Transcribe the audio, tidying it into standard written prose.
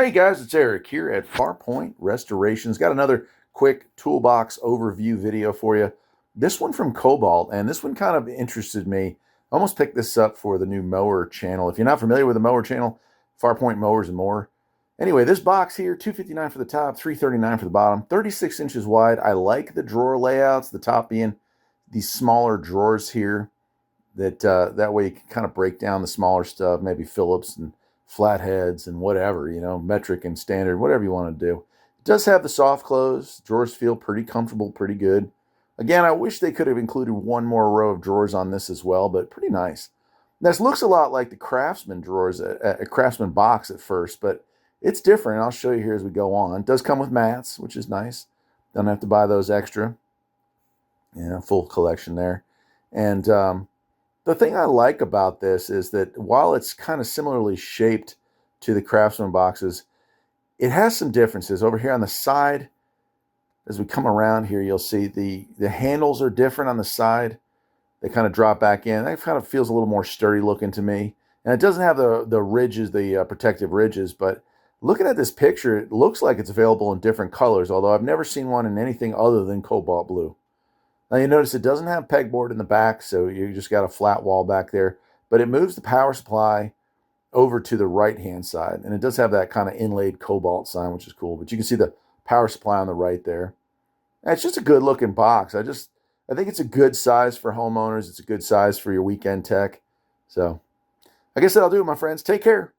Hey guys, it's Eric here at Farpoint Restorations. Got another quick toolbox overview video for you. This one from Kobalt, and this one kind of interested me. I almost picked this up for the new mower channel. If you're not familiar with the mower channel, Farpoint Mowers and More. Anyway, this box here, $259 for the top, $339 for the bottom, 36 inches wide. I like the drawer layouts, the top being these smaller drawers here. That way you can kind of break down the smaller stuff, maybe Phillips and flatheads and whatever, metric and standard, whatever you want to do. It does have the soft close. Drawers feel pretty comfortable, pretty good. Again, I wish they could have included one more row of drawers on this as well, but pretty nice. This looks a lot like the Craftsman drawers, a Craftsman box at first, but it's different. I'll show you here as we go on. It does come with mats, which is nice. Don't have to buy those extra. Full collection there. And the thing I like about this is that while it's kind of similarly shaped to the Craftsman boxes, it has some differences. Over here on the side, as we come around here, you'll see the handles are different on the side. They kind of drop back in. That kind of feels a little more sturdy looking to me. And it doesn't have the ridges, the protective ridges, but looking at this picture, it looks like it's available in different colors, although I've never seen one in anything other than cobalt blue. Now you notice it doesn't have pegboard in the back, so you just got a flat wall back there, but it moves the power supply over to the right-hand side, and it does have that kind of inlaid cobalt sign, which is cool, but you can see the power supply on the right there. And it's just a good-looking box. I think it's a good size for homeowners. It's a good size for your weekend tech. So I guess that'll do it, my friends. Take care.